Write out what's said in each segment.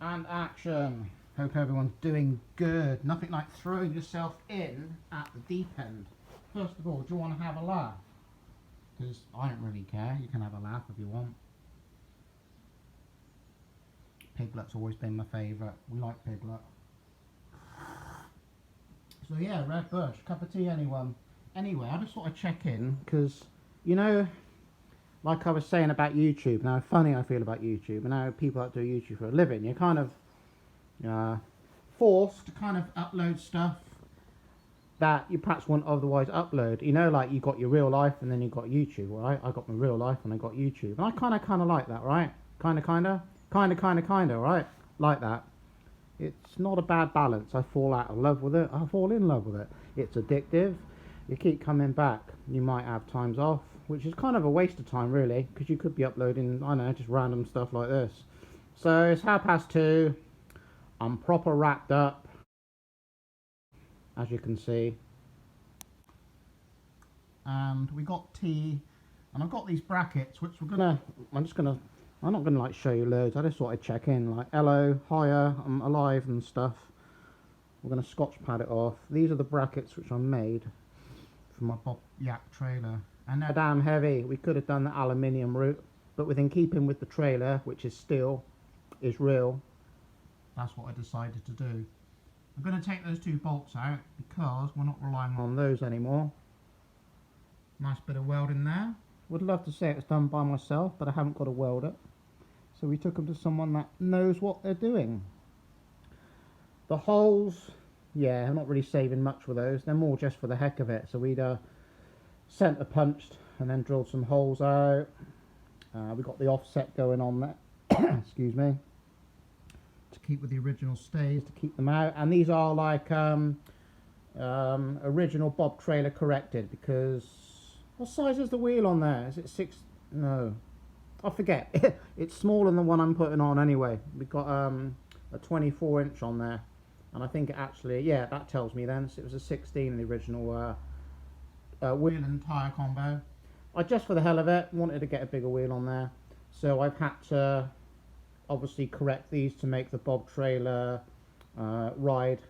And action. Hope everyone's doing good. Nothing like throwing yourself in at the deep end. First of all, do you want to have a laugh? Because I don't really care. You can have a laugh if you want. Piglet's always been my favourite. We like Piglet. So yeah, Red Bush. Cup of tea, anyone? Anyway, I just thought I'd check in because, you know, like I was saying about YouTube, now funny I feel about YouTube, and now people that do YouTube for a living, you're kind of forced to kind of upload stuff that you perhaps wouldn't otherwise upload. You know, like you got your real life and then you got YouTube, right? I got my real life and I got YouTube. And I kind of like that, right? Kind of, right? Like that. It's not a bad balance. I fall out of love with it. I fall in love with it. It's addictive. You keep coming back. You might have times off, which is kind of a waste of time, really, because you could be uploading, I don't know, just random stuff like this. So it's 2:30. I'm proper wrapped up, as you can see. And we got tea, and I've got these brackets, which I'm not gonna like show you loads. I just thought I'd check in, like, hello, hiya, I'm alive and stuff. We're gonna Scotch pad it off. These are the brackets which I made for my Bob Yak trailer, and they're damn heavy. We could have done the aluminium route, but within keeping with the trailer, which is steel, is real, that's what I decided to do. I'm going to take those two bolts out because we're not relying on those anymore. Nice bit of welding there. Would love to say it was done by myself, but I haven't got a welder, so we took them to someone that knows what they're doing. The holes, yeah, I'm not really saving much with those. They're more just for the heck of it. So we'd centre punched and then drilled some holes out. We got the offset going on there. Excuse me. To keep with the original stays, to keep them out. And these are like original Bob trailer corrected, because what size is the wheel on there? Is it 6? No, I forget. It's smaller than the one I'm putting on anyway. We've got a 24-inch on there. And I think actually, yeah, that tells me then. So it was a 16 in the original wheel and tyre combo. I just, for the hell of it, wanted to get a bigger wheel on there. So I've had to obviously correct these to make the Bob trailer ride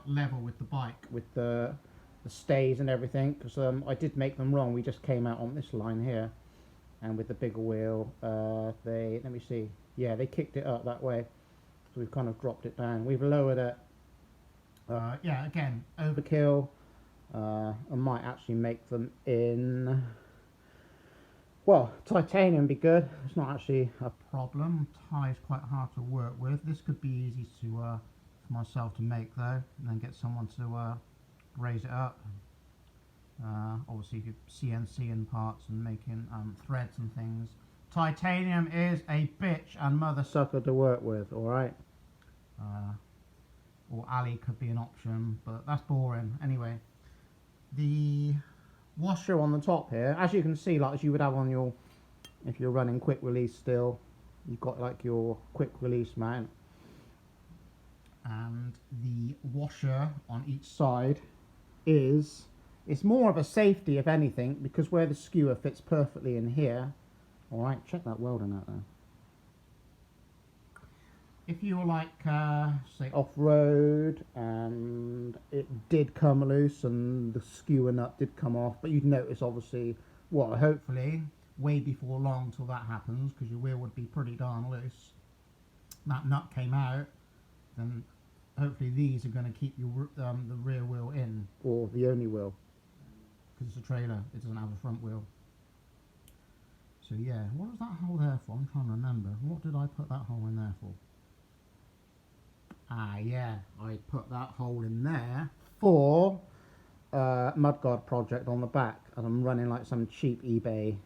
level with the bike, with the stays and everything. Because I did make them wrong. We just came out on this line here. And with the bigger wheel, let me see. Yeah, they kicked it up that way. So we've kind of dropped it down. We've lowered it. Yeah, again, overkill. I might actually make them in, well, titanium would be good. It's not actually a problem. Tie is quite hard to work with. This could be easy to for myself to make though, and then get someone to raise it up. Obviously, you CNC in parts and making threads and things. Titanium is a bitch and mother sucker to work with, alright? Or Ali could be an option, but that's boring. Anyway, the washer on the top here, as you can see, like as you would have on your, if you're running quick release still, you've got like your quick release mount. And the washer on each side is, it's more of a safety if anything, because where the skewer fits perfectly in here. Alright, check that welding out there. If you were like, say, off-road and it did come loose and the skewer nut did come off, but you'd notice obviously, well, hopefully, way before long till that happens, because your wheel would be pretty darn loose. That nut came out, then hopefully these are going to keep your the rear wheel in, or the only wheel, because it's a trailer, it doesn't have a front wheel. So yeah, what was that hole there for? I'm trying to remember. What did I put that hole in there for? Ah yeah, I put that hole in there for mudguard project on the back, and I'm running like some cheap eBay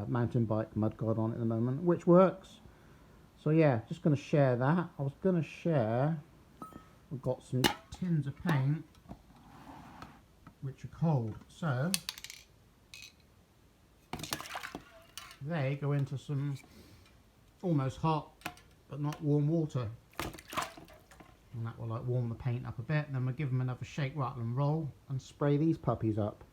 mountain bike mudguard on it at the moment, which works. So yeah, just going to share that. I was going to share, we've got some tins of paint which are cold, so they go into some almost hot but not warm water, and that will like warm the paint up a bit, and then we'll give them another shake, rattle and roll and spray these puppies up.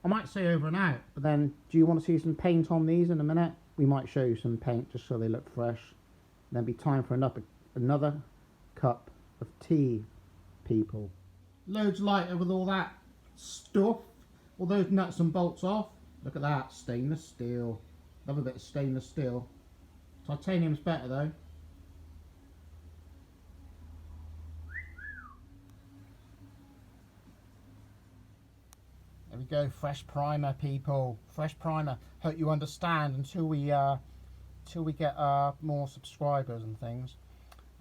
I might say over and out, but then do you want to see some paint on these in a minute? We might show you some paint just so they look fresh. Then be time for another cup of tea, people. Loads lighter with all that stuff. All those nuts and bolts off. Look at that, stainless steel. Love a bit of stainless steel. Titanium's better though. There we go, fresh primer, people. Fresh primer. Hope you understand until we get more subscribers and things.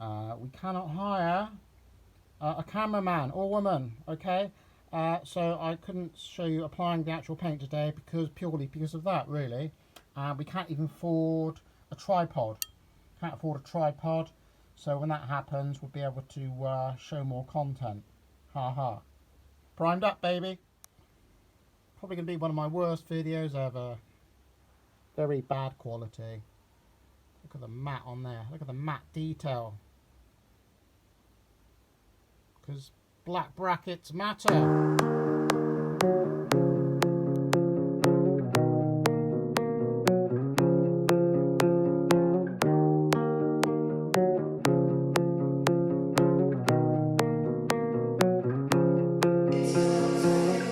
We cannot hire a cameraman or woman, okay? So I couldn't show you applying the actual paint today purely because of that, really. We can't even afford a tripod. Can't afford a tripod. So when that happens, we'll be able to show more content. Ha ha. Primed up, baby. Probably going to be one of my worst videos ever. Very bad quality. Look at the matte on there. Look at the matte detail. Because black brackets matter.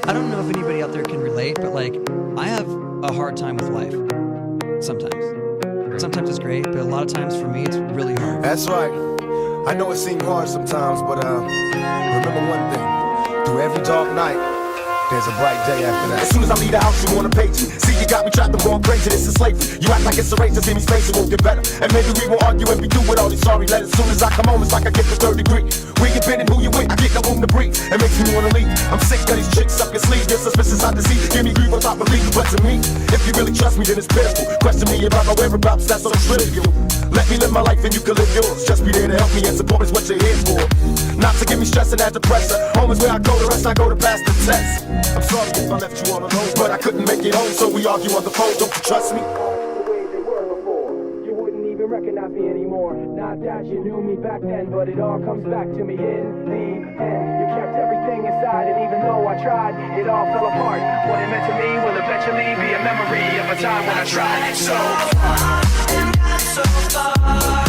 I don't know if anybody out there can relate, but like, I have a hard time with life. Sometimes. Sometimes it's great, but a lot of times for me, it's really hard. That's right. I know it seems hard sometimes, but remember one thing. Through every dark night, there's a bright day after that. As soon as I leave the house, you wanna page me. See, you got me trapped, I'm going crazy, this is slavery. You act like it's a race, just give me space, it won't get better. And maybe we won't argue and be through with all these sorry letters. As soon as I come home, it's like I get the third degree. Where you been and who you with, I get no room to breathe. It makes me wanna leave. I'm sick of these chicks up your sleeve. You're suspicious, I deceive. Give me grief on top of leave. But to me, if you really trust me, then it's pitiful. Question me about my whereabouts, that's so trivial. Let me live my life and you can live yours. Just be there to help me and support is what you're here for. Not to give me stress and add the pressure. Home is where I go, the rest I go to pass the test. I'm sorry if I left you all alone, but I couldn't make it home, so we argue on the phone. Don't you trust me? The way they were before, you wouldn't even recognize me anymore. Not that you knew me back then, but it all comes back to me in the end. You kept everything inside, and even though I tried, it all fell apart. What it meant to me will eventually be a memory of a time when I tried so hard and got so far.